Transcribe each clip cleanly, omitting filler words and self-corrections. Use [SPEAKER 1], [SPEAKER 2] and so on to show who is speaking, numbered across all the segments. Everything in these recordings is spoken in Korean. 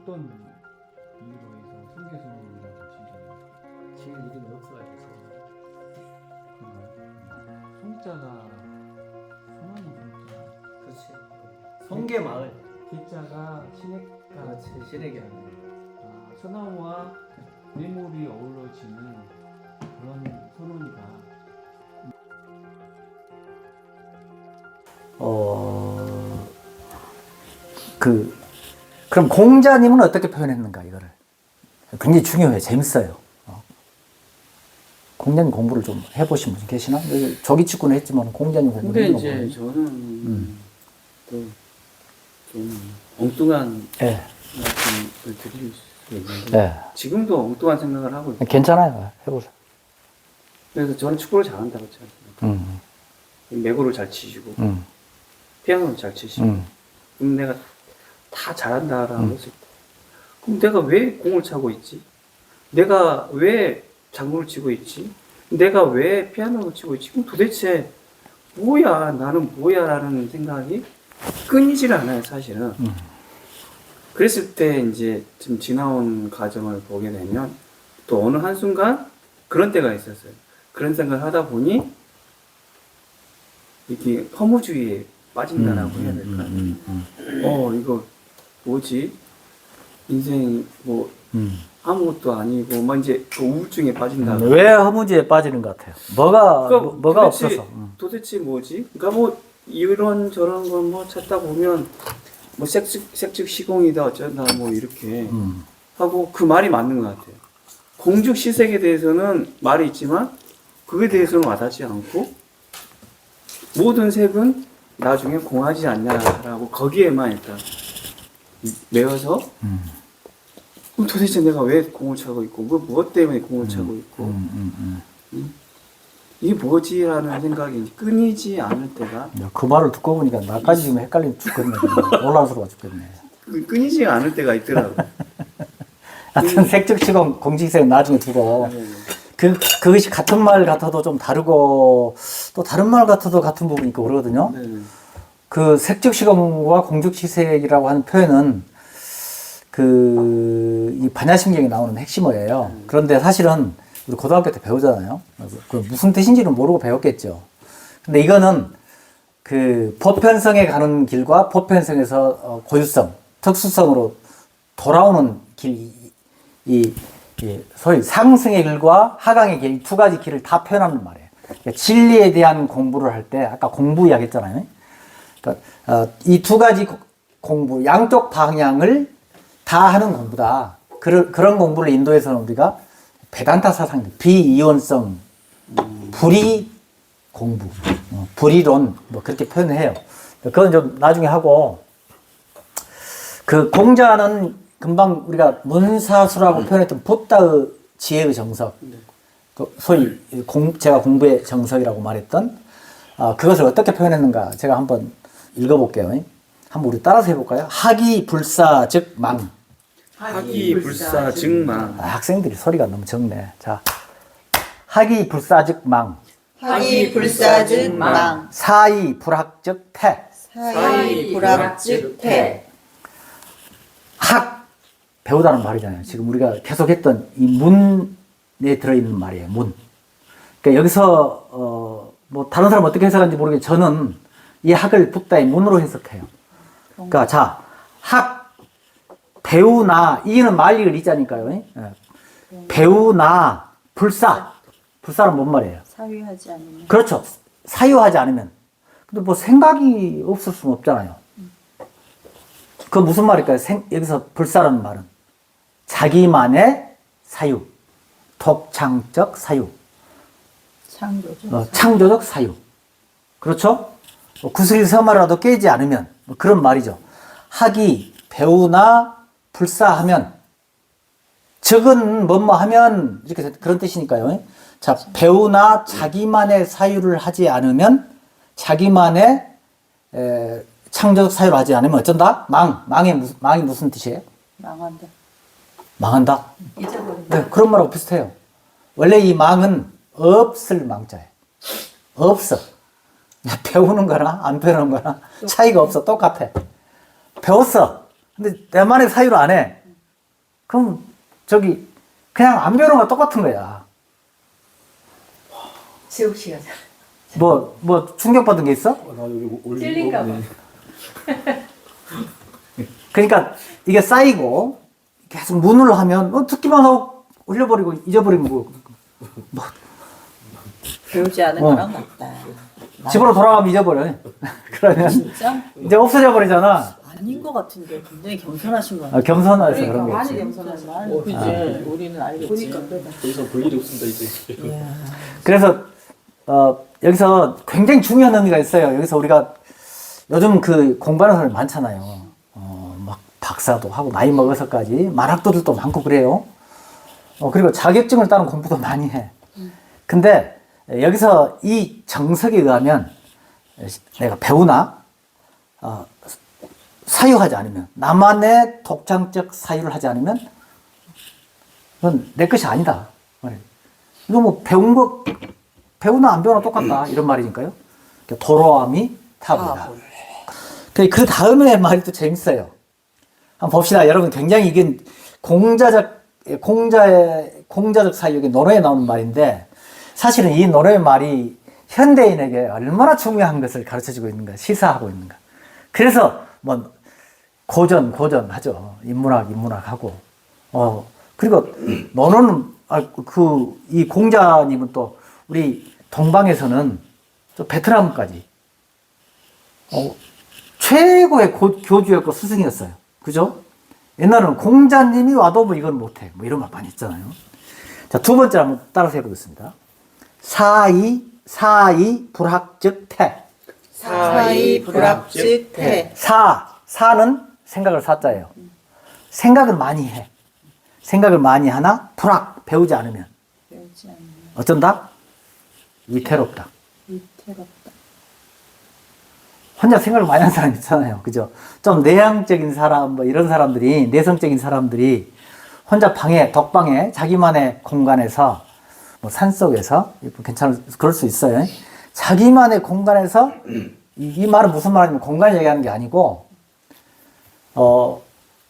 [SPEAKER 1] 어떤 이유로 해서 성교수님이라고 칭찬해요?
[SPEAKER 2] 지금 이름이 없어가지고
[SPEAKER 1] 그런가요? 송자가 성함이 송자.
[SPEAKER 2] 그렇지. 성계마을.
[SPEAKER 1] 기자가 신액가.
[SPEAKER 2] 그렇지. 신에게라는 거.
[SPEAKER 1] 소나무와 뇌물이 어우러지는 그런 선원이다.
[SPEAKER 3] 그럼 공자님은 어떻게 표현했는가, 이거를. 굉장히 중요해요. 재밌어요. 공자님 공부를 좀 해보신 분 계시나? 조기축구는 했지만 공자님 공부를
[SPEAKER 4] 근데
[SPEAKER 3] 해본
[SPEAKER 4] 이제 저는 좀 엉뚱한
[SPEAKER 3] 예.
[SPEAKER 4] 말씀을 드릴 수 있는데
[SPEAKER 3] 예.
[SPEAKER 4] 지금도 엉뚱한 생각을 하고 있어요.
[SPEAKER 3] 괜찮아요. 해보세요.
[SPEAKER 4] 그래서 저는 축구를 잘한다고 생각해요. 매구를 잘 치시고 피아노를 잘 치시고 그럼 내가 다 잘한다라고 했을 때 그럼 내가 왜 공을 차고 있지? 내가 왜 장구를 치고 있지? 내가 왜 피아노를 치고 있지? 그럼 도대체 뭐야 나는 뭐야 라는 생각이 끊이질 않아요 사실은. 그랬을 때 이제 지금 지나온 과정을 보게 되면 또 어느 한순간 그런 때가 있었어요. 그런 생각을 하다 보니 이게 허무주의에 빠진다라고 해야 될까요? 이거 뭐지? 인생 뭐 아무것도 아니고 막 이제 그 우울증에 빠진다.
[SPEAKER 3] 왜 허무주의에 빠지는 것 같아요? 뭐가 없어서?
[SPEAKER 4] 도대체 뭐지? 그러니까 뭐 이런 저런 걸 뭐 찾다 보면 뭐 색즉 시공이다 어쩌다 뭐 이렇게 하고 그 말이 맞는 것 같아요. 공죽 시색에 대해서는 말이 있지만 그에 대해서는 와닿지 않고 모든 색은 나중에 공하지 않냐라고 거기에만 일단 매여서 그럼 도대체 내가 왜 공을 차고 있고 무엇 때문에 공을 차고 있고 이게 뭐지라는 생각이 끊이지 않을 때가
[SPEAKER 3] 그 말을 듣고 보니까 나까지 지금 헷갈리면 죽겠네. 올라서로 죽겠네.
[SPEAKER 4] 끊이지 않을 때가 있더라고요.
[SPEAKER 3] 하여튼 색즉 시공 공직색 나중에 두고 그것이 같은 말 같아도 좀 다르고 또 다른 말 같아도 같은 부분이 있고 그러거든요. 그 색즉 시공과 공즉 시색이라고 하는 표현은 이 반야심경에 나오는 핵심어예요. 그런데 사실은 우리 고등학교 때 배우잖아요. 그 무슨 뜻인지는 모르고 배웠겠죠. 근데 이거는 그 보편성에 가는 길과 보편성에서 고유성, 특수성으로 돌아오는 길, 소위 상승의 길과 하강의 길, 두 가지 길을 다 표현하는 말이에요. 그러니까 진리에 대한 공부를 할 때, 아까 공부 이야기 했잖아요. 그러니까, 이 두 가지 공부, 양쪽 방향을 다 하는 공부다. 그런 공부를 인도에서는 우리가 베단타 사상, 비이원성, 불이 공부, 불이론, 뭐 그렇게 표현을 해요. 그건 좀 나중에 하고, 그 공자는 금방 우리가 문사수라고 표현했던 붓다의 지혜의 정석, 소위 제가 공부의 정석이라고 말했던, 그것을 어떻게 표현했는가 제가 한번 읽어볼게요. 한번 우리 따라서 해볼까요? 학이 불사 즉 망.
[SPEAKER 4] 학이 불사 즉망.
[SPEAKER 3] 학생들이 소리가 너무 적네. 자, 학이 불사 즉 망.
[SPEAKER 5] 학이 불사 즉 망.
[SPEAKER 3] 사이 불학 즉 패.
[SPEAKER 5] 사이 불학 즉 패.
[SPEAKER 3] 학 배우다는 말이잖아요. 지금 우리가 계속했던 이 문에 들어있는 말이에요. 문. 그러니까 여기서 뭐 다른 사람 어떻게 해석하는지 모르겠는데 저는 이 학을 붓다의 문으로 해석해요. 그러니까 자, 학 배우나 이는 말리을 이자니까요. 배우나 불사. 불사는 뭔 말이에요?
[SPEAKER 5] 사유하지 않으면.
[SPEAKER 3] 그렇죠. 사유하지 않으면. 근데 뭐 생각이 없을 수는 없잖아요. 그 무슨 말일까요? 여기서 불사라는 말은 자기만의 사유, 독창적 사유, 창조적 사유. 그렇죠? 구슬이 서마라도 깨지 않으면 뭐 그런 말이죠. 학이 배우나 불사하면 적은 뭐뭐 하면 이렇게 그런 뜻이니까요. 자, 배우나 자기만의 사유를 하지 않으면 자기만의 창조적 사유를 하지 않으면 어쩐다? 망이 무슨 뜻이에요?
[SPEAKER 5] 망한다.
[SPEAKER 3] 망한다?
[SPEAKER 5] 잊어버린다.
[SPEAKER 3] 네, 그런 말하고 비슷해요. 원래 이 망은 없을 망자예요. 없어. 배우는 거나 안 배우는 거나 차이가 없어. 똑같아. 배웠어. 근데 내만의 사유를 안 해. 그럼 저기 그냥 안 배우는 거 똑같은 거야.
[SPEAKER 5] 지옥 씨가
[SPEAKER 3] 뭐 충격받은 게 있어?
[SPEAKER 2] 나 여기 올리고.
[SPEAKER 5] 찔린가 봐.
[SPEAKER 3] 그러니까 이게 쌓이고 계속 문을 하면 듣기만 하고 흘려버리고 잊어버리면 뭐
[SPEAKER 5] 배우지 않은
[SPEAKER 3] 어.
[SPEAKER 5] 거랑 같다.
[SPEAKER 3] 집으로 돌아가면 잊어버려. 그러면
[SPEAKER 5] 진짜
[SPEAKER 3] 이제 없어져 버리잖아.
[SPEAKER 5] 아닌 것 같은데 굉장히 겸손하신 거 같아요.
[SPEAKER 3] 겸손해서 그런
[SPEAKER 5] 많이
[SPEAKER 3] 거지.
[SPEAKER 5] 겸손하시네. 그지. 우리는 알겠지.
[SPEAKER 2] 더 이상 볼 일이 없습니다 이제.
[SPEAKER 5] 이야.
[SPEAKER 3] 그래서 여기서 굉장히 중요한 의미가 있어요. 여기서 우리가 요즘 그 공부하는 사람이 많잖아요. 막 박사도 하고 나이 먹어서까지 만학도들도 많고 그래요. 그리고 자격증을 따는 공부도 많이 해. 근데 여기서 이 정석에 의하면 내가 배우나 사유하지 않으면, 나만의 독창적 사유를 하지 않으면 그건 내 것이 아니다. 이거 뭐 배우나 안 배우나 똑같다 이런 말이니까요. 도로함이 타보다. 그 다음에 말이 또 재밌어요. 한번 봅시다. 여러분, 굉장히 이게 공자적 사유의 논어에 나오는 말인데, 사실은 이 논어의 말이 현대인에게 얼마나 중요한 것을 가르쳐주고 있는가, 시사하고 있는가. 그래서 뭐 고전 하죠. 인문학 하고. 그리고 논어는 이 공자님은 또 우리 동방에서는 또 베트남까지 최고의 교주였고 스승이었어요. 그죠? 옛날에는 공자님이 와도 뭐 이건 못해. 뭐 이런 말 많이 했잖아요. 자, 두 번째 한번 따라서 해보겠습니다. 사이 불학즉태.
[SPEAKER 5] 사이 불합즉태.
[SPEAKER 3] 사는 생각을 사자예요. 생각을 많이 해. 생각을 많이 하나 배우지 않으면
[SPEAKER 5] 배우지 않는
[SPEAKER 3] 어쩐다? 위태롭다.
[SPEAKER 5] 위태롭다.
[SPEAKER 3] 혼자 생각을 많이 하는 사람 있잖아요. 그죠? 좀 내향적인 사람, 뭐 이런 사람들이, 내성적인 사람들이 혼자 독방에, 자기만의 공간에서, 뭐 산속에서, 그럴 수 있어요. 자기만의 공간에서, 이 말은 무슨 말이냐면 공간 얘기하는 게 아니고,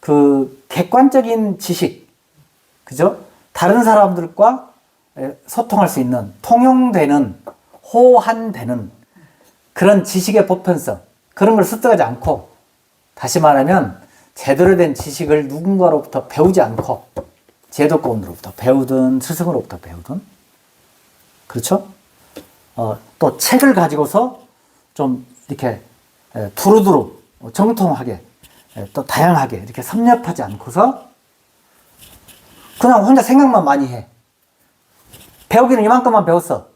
[SPEAKER 3] 그 객관적인 지식, 그죠? 다른 사람들과 소통할 수 있는, 통용되는, 호환되는 그런 지식의 보편성, 그런 걸 습득하지 않고, 다시 말하면 제대로 된 지식을 누군가로부터 배우지 않고, 제도권으로부터 배우든 스승으로부터 배우든, 그렇죠? 또 책을 가지고서 좀 이렇게 두루두루 정통하게, 또 다양하게 이렇게 섭렵하지 않고서 그냥 혼자 생각만 많이 해. 배우기는 이만큼만 배웠어.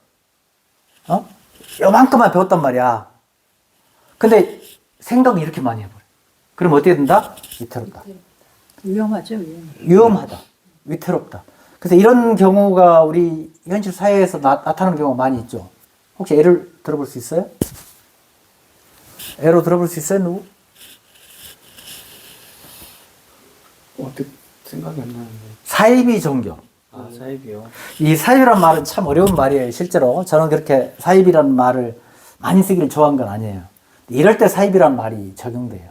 [SPEAKER 3] 요만큼만 배웠단 말이야. 근데 생각을 이렇게 많이 해버려. 그럼 어떻게 된다? 위태롭다.
[SPEAKER 5] 위험하죠,
[SPEAKER 3] 위험하다. 위태롭다. 그래서 이런 경우가 우리 현실 사회에서 나타나는 경우가 많이 있죠. 혹시 예를 들어볼 수 있어요? 예로 들어볼 수 있어요, 누구?
[SPEAKER 4] 생각이 안 나는데.
[SPEAKER 3] 사이비 종교.
[SPEAKER 4] 사입이요.
[SPEAKER 3] 이 사이비란 말은 참 어려운 말이에요, 실제로. 저는 그렇게 사이비라는 말을 많이 쓰기를 좋아한 건 아니에요. 이럴 때 사이비란 말이 적용돼요.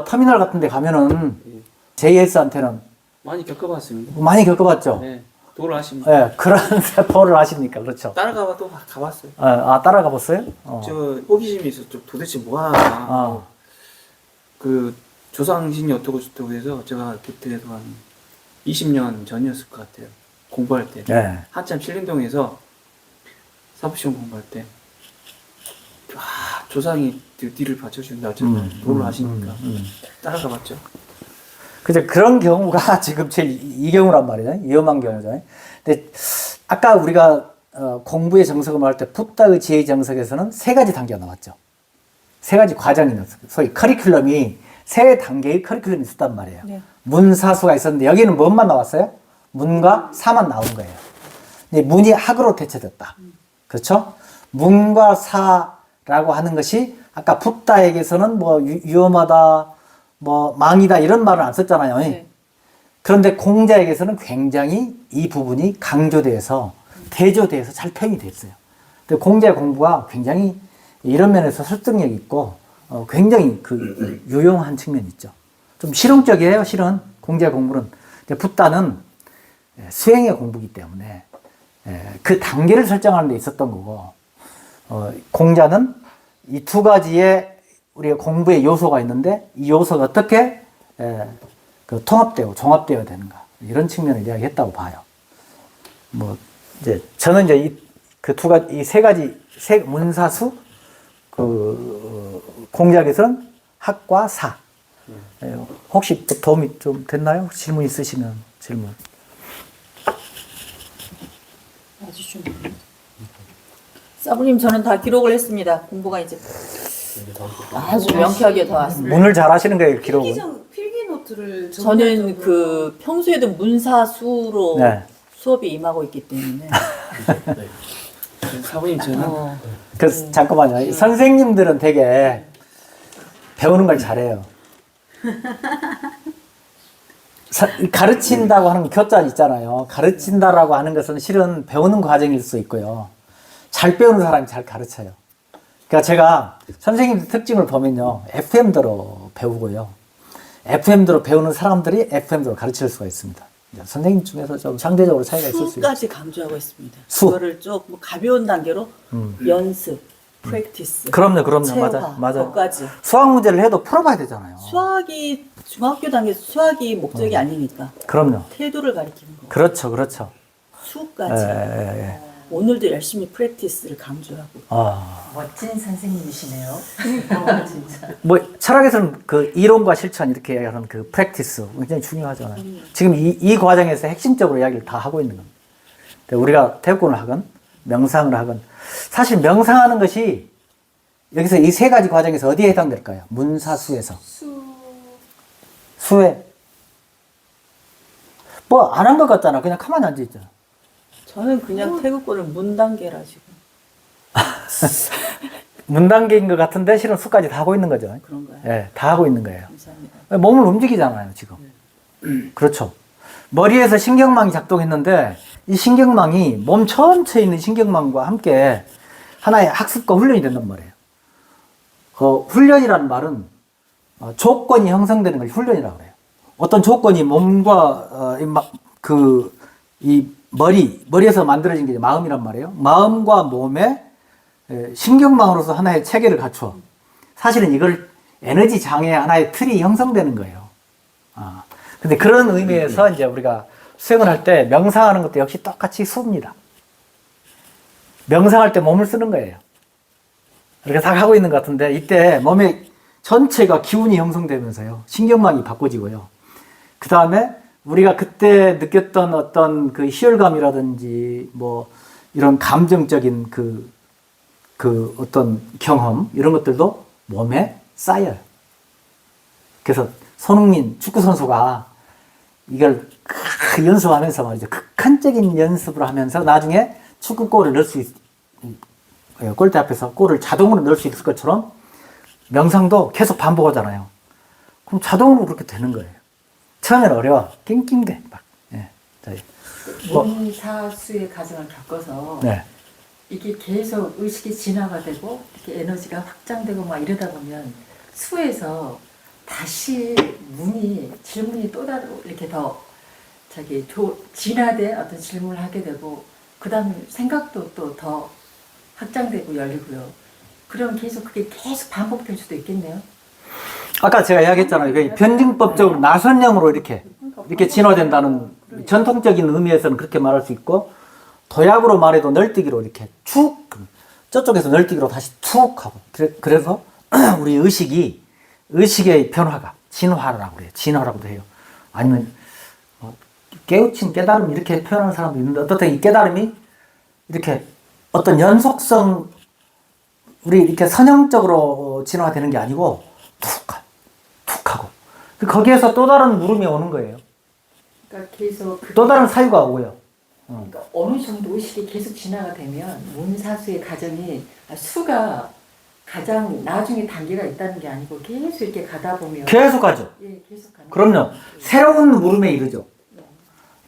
[SPEAKER 3] 터미널 같은 데 가면은, JS한테는
[SPEAKER 4] 많이 겪어봤습니다.
[SPEAKER 3] 많이 겪어봤죠?
[SPEAKER 4] 네. 도를 하십니다.
[SPEAKER 3] 네, 그런 세포를 하십니까? 그렇죠.
[SPEAKER 4] 따라가봐도 가봤어요.
[SPEAKER 3] 따라가 봤어요?
[SPEAKER 4] 저 호기심이 있어. 좀 도대체 뭐 하나. 그 조상신이 어떻고 저쩌고 해서 제가 그때도 한 20년 전이었을 것 같아요. 공부할 때.
[SPEAKER 3] 네.
[SPEAKER 4] 한참 신림동에서 사법시험 공부할 때. 조상이 뒤를 받쳐주는데 어쩌면 도를 하시니까 따라가봤죠.
[SPEAKER 3] 그죠. 그런 경우가 지금 제일 이 경우란 말이잖아요. 위험한 경우잖아요. 근데 아까 우리가 공부의 정석을 말할 때 붓다의 지혜의 정석에서는 세 가지 단계가 나왔죠. 세 가지 과정이 나왔어요. 소위 커리큘럼이 세 단계의 커리큘럼이 있었단 말이에요.
[SPEAKER 5] 네.
[SPEAKER 3] 문사수가 있었는데 여기는 뭐만 나왔어요? 문과 사만 나온 거예요. 근데 문이 학으로 대체됐다. 그렇죠? 문과 사라고 하는 것이 아까 붓다에게서는 뭐 위험하다, 뭐 망이다 이런 말을 안 썼잖아요.
[SPEAKER 5] 네.
[SPEAKER 3] 그런데 공자에게서는 굉장히 이 부분이 강조돼서 대조돼서 잘 표현이 됐어요. 근데 공자의 공부가 굉장히 이런 면에서 설득력이 있고 굉장히 그 유용한 측면이 있죠. 좀 실용적이에요, 실은. 공자 공부는. 붓다는 수행의 공부이기 때문에 그 단계를 설정하는 데 있었던 거고, 공자는 이 두 가지의 우리가 공부의 요소가 있는데 이 요소가 어떻게 그 통합되고 종합되어야 되는가, 이런 측면을 이야기했다고 봐요. 뭐 이제 저는 이제 그 두 가지, 이 세 가지 문사수, 그 공자에서는 학과 사. 혹시 도움이 좀 됐나요? 혹시 질문 있으시면 질문.
[SPEAKER 5] 아주 좀. 사부님, 저는 다 기록을 했습니다. 공부가 이제 아주 명쾌하게 다 왔습니다.
[SPEAKER 3] 문을 잘 하시는 거예요, 기록은.
[SPEAKER 5] 필기 노트를 저는 그 평소에도 문사수로
[SPEAKER 3] 네.
[SPEAKER 5] 수업에 임하고 있기 때문에
[SPEAKER 2] 네.
[SPEAKER 4] 사부님 저는
[SPEAKER 3] 그래서 잠깐만요. 선생님들은 되게 배우는 걸 잘해요. 가르친다고 하는 교자 있잖아요. 가르친다라고 하는 것은 실은 배우는 과정일 수 있고요. 잘 배우는 사람이 잘 가르쳐요. 그러니까 제가 선생님 특징을 보면요, FM대로 배우고요, FM대로 배우는 사람들이 FM대로 가르칠 수가 있습니다. 선생님 중에서 좀 상대적으로 차이가 있을 수 있어요.
[SPEAKER 5] 수까지 강조하고 있습니다.
[SPEAKER 3] 수.
[SPEAKER 5] 그거를 조금 가벼운 단계로 연습, 프랙티스,
[SPEAKER 3] 그럼요,
[SPEAKER 5] 체화,
[SPEAKER 3] 맞아요.
[SPEAKER 5] 그것까지.
[SPEAKER 3] 수학 문제를 해도 풀어봐야 되잖아요.
[SPEAKER 5] 수학이 중학교 단계에서 수학이 목적이 아니니까
[SPEAKER 3] 그럼요.
[SPEAKER 5] 태도를 가리키는 거.
[SPEAKER 3] 그렇죠, 그렇죠.
[SPEAKER 5] 수까지.
[SPEAKER 3] 예.
[SPEAKER 5] 오늘도 열심히 프랙티스를 강조하고.
[SPEAKER 6] 멋진 선생님이시네요. 진짜.
[SPEAKER 3] 뭐 철학에서는 그 이론과 실천 이렇게 하는 그 프랙티스 굉장히 중요하잖아요. 지금 이 과정에서 핵심적으로 이야기를 다 하고 있는 겁니다. 우리가 태권을 하건 명상을 하건, 사실 명상하는 것이 여기서 이 세 가지 과정에서 어디에 해당될까요? 문사수에서. 수에. 뭐 안 한 것 같잖아. 그냥 가만히 앉아 있잖아.
[SPEAKER 5] 저는 그냥 태국권을 문 단계라 지금.
[SPEAKER 3] 문 단계인 것 같은데 실은 수까지 다 하고 있는 거죠.
[SPEAKER 5] 그런가요?
[SPEAKER 3] 예, 다 하고 있는 거예요.
[SPEAKER 5] 감사합니다.
[SPEAKER 3] 몸을 움직이잖아요, 지금. 그렇죠. 머리에서 신경망이 작동했는데 이 신경망이 몸 전체에 있는 신경망과 함께 하나의 학습과 훈련이 된단 말이에요. 훈련이라는 말은 조건이 형성되는 걸 훈련이라고 그래요. 어떤 조건이 몸과 이 머리에서 만들어진 게 마음이란 말이에요. 마음과 몸의 신경망으로서 하나의 체계를 갖추어. 사실은 이걸 에너지 장애의 하나의 틀이 형성되는 거예요. 근데 그런 의미에서 이제 우리가 수행을 할 때 명상하는 것도 역시 똑같이 수입니다. 명상할 때 몸을 쓰는 거예요. 이렇게 다 하고 있는 것 같은데 이때 몸의 전체가 기운이 형성되면서요, 신경망이 바꿔지고요. 그 다음에 우리가 그때 느꼈던 어떤 그 희열감이라든지 뭐 이런 감정적인 그 어떤 경험, 이런 것들도 몸에 쌓여요. 그래서 손흥민 축구선수가 이걸 연습하면서 말이죠, 극한적인 연습을 하면서 나중에 축구골을 넣을 수 골대 앞에서 골을 자동으로 넣을 수 있을 것처럼 명상도 계속 반복하잖아요. 그럼 자동으로 그렇게 되는 거예요. 처음에는 어려워. 낑낑대. 막. 예.
[SPEAKER 6] 문사수의 과정을 겪어서
[SPEAKER 3] 네.
[SPEAKER 6] 이게 계속 의식이 진화가 되고 이렇게 에너지가 확장되고 막 이러다 보면 수에서 다시 질문이 또 다르고 이렇게 더 진화된 어떤 질문을 하게 되고, 그 다음에 생각도 또 더 확장되고 열리고요. 그럼 그게 계속 반복될 수도 있겠네요.
[SPEAKER 3] 아까 제가 이야기했잖아요. 이게 변증법적으로 나선형으로 이렇게 진화된다는 전통적인 의미에서는 그렇게 말할 수 있고, 도약으로 말해도 널뛰기로 이렇게 축, 저쪽에서 널뛰기로 다시 툭 하고. 그래서 우리 의식의 변화가 진화라고 그래요. 진화라고도 해요. 아니면 깨우침, 깨달음 이렇게 표현하는 사람도 있는데, 어떻든 이 깨달음이 이렇게 어떤 연속성, 우리 이렇게 선형적으로 진화되는 게 아니고 툭 하고 거기에서 또 다른 물음이 오는 거예요.
[SPEAKER 6] 그러니까 계속
[SPEAKER 3] 또 다른 사유가 오고요.
[SPEAKER 6] 그러니까 어느 정도 의식이 계속 진화가 되면 문사수의 과정이 수가 가장 나중에 단계가 있다는 게 아니고 계속 이렇게 가다 보면
[SPEAKER 3] 계속 가죠.
[SPEAKER 6] 예, 계속 가는
[SPEAKER 3] 그럼요. 새로운 물음에 이르죠.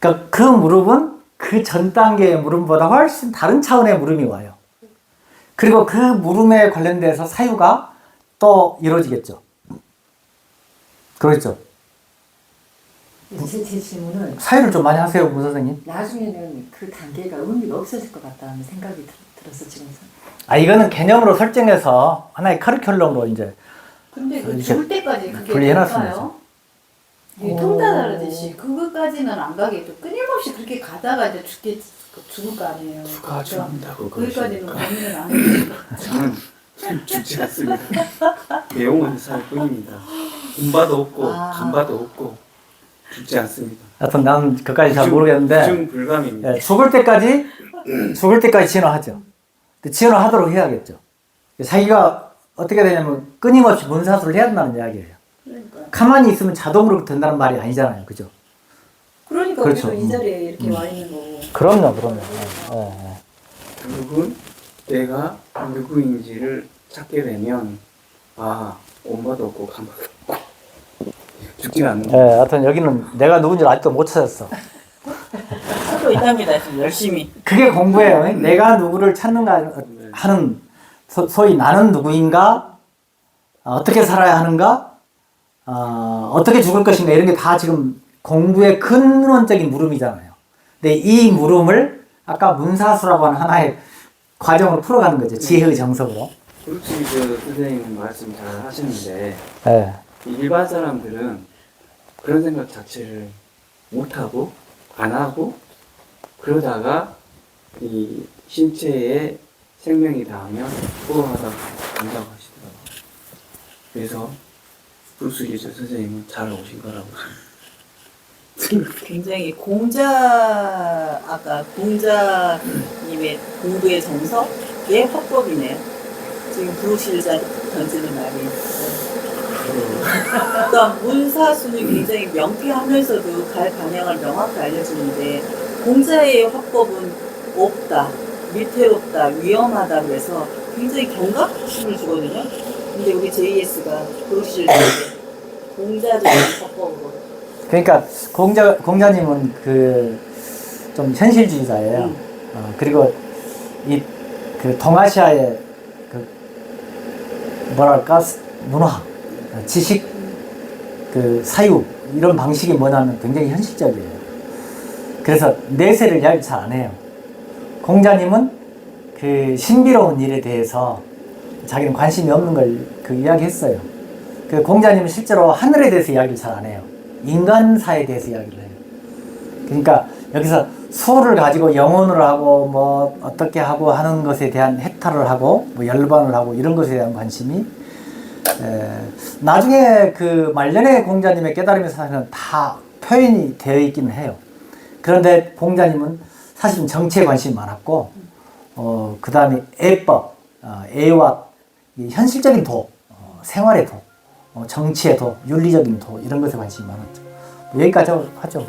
[SPEAKER 3] 그러니까 그 물음은 그 전 단계의 물음보다 훨씬 다른 차원의 물음이 와요. 그리고 그 물음에 관련돼서 사유가 또 이루어지겠죠. 그렇죠.
[SPEAKER 6] 제 질문은
[SPEAKER 3] 사유를 좀 많이 하세요, 문 선생님.
[SPEAKER 6] 나중에는 그 단계가 의미가 없어질 것 같다는 생각이 들었어 지금서.
[SPEAKER 3] 이거는 개념으로 설정해서 하나의 커리큘럼으로 이제
[SPEAKER 5] 근데 그
[SPEAKER 3] 이렇게
[SPEAKER 5] 죽을 때까지 그게
[SPEAKER 3] 분리해놨습니다.
[SPEAKER 5] 될까요? 이 통달하듯이 그거까지는 안 가게 또 끊임없이 그렇게 가다가 이제 죽을 거 아니에요.
[SPEAKER 4] 누가 죽는다고
[SPEAKER 5] 거기까지는
[SPEAKER 4] 그러십니까?
[SPEAKER 5] 고민을 안 해요.
[SPEAKER 4] 저는 죽지 않습니다. 내용은 살 뿐입니다. 군바도 없고
[SPEAKER 5] 아.
[SPEAKER 4] 간바도 없고 죽지 않습니다.
[SPEAKER 3] 하여튼 나는 그까지 잘 모르겠는데
[SPEAKER 4] 중 불감입니다.
[SPEAKER 3] 예, 죽을 때까지 진화하죠. 근데 진화하도록 해야겠죠. 자기가 어떻게 되냐면 끊임없이 문사수를 해야 된다는 이야기예요.
[SPEAKER 5] 그러니까.
[SPEAKER 3] 가만히 있으면 자동으로 된다는 말이 아니잖아요. 그죠?
[SPEAKER 5] 그러니까
[SPEAKER 3] 그렇죠.
[SPEAKER 5] 우리도 이 자리에 이렇게 와 있는 거고.
[SPEAKER 3] 그럼요.
[SPEAKER 4] 결국은 내가 누구인지를 찾게 되면 엄마도 없고 간바도 없고 죽지가 않는 거예요.
[SPEAKER 3] 하여튼 여기는 내가 누군지 아직도 못 찾았어.
[SPEAKER 5] 하고 있답니다. 지금 열심히.
[SPEAKER 3] 그게 공부예요. 내가 누구를 찾는가 하는 소위 나는 누구인가, 어떻게 살아야 하는가, 어떻게 죽을 것인가 이런 게 다 지금 공부의 근원적인 물음이잖아요. 근데 이 물음을 아까 문사수라고 하는 하나의 과정으로 풀어가는 거죠. 지혜의 정석으로.
[SPEAKER 4] 그렇지 선생님 말씀 잘 하시는데
[SPEAKER 3] 네.
[SPEAKER 4] 일반 사람들은 그런 생각 자체를 못하고 안 하고 그러다가 이 신체에 생명이 닿으면 포함하다가 간다고 하시더라고요. 그래서 브루스 리저 선생님은 잘 오신 거라고 생각합니다.
[SPEAKER 5] 굉장히 아까 공자님의 공부의 정석의 화법이네요. 지금 브루실자 던지는 말이. 그러니까 문사수는 굉장히 명쾌하면서도 갈 방향을 명확히 알려주는데 공자의 화법은 없다, 위태롭다, 위험하다 그래서 굉장히 경각심을 주거든요. 근데 우리 JS가 브루실자의 공자적인 화법으로.
[SPEAKER 3] 그러니까 공자님은 좀 현실주의자예요. 그리고 그 동아시아의 뭐랄까 문화, 지식, 사유 이런 방식이 뭐냐면 굉장히 현실적이에요. 그래서 내세를 이야기 잘 안 해요. 공자님은 그 신비로운 일에 대해서 자기는 관심이 없는 걸 이야기했어요. 그 공자님은 실제로 하늘에 대해서 이야기를 잘 안 해요. 인간사에 대해서 이야기를 해요. 그러니까 여기서 수를 가지고 영혼을 하고 뭐 어떻게 하고 하는 것에 대한 해탈을 하고 뭐 열반을 하고 이런 것에 대한 관심이 나중에 그 말년에 공자님의 깨달음의 사실은 다 표현이 되어 있기는 해요. 그런데 공자님은 사실은 정치에 관심이 많았고 그 다음에 애법, 애와 현실적인 도, 생활의 도, 정치의 도, 윤리적인 도 이런 것에 관심이 많았죠. 여기까지 하죠.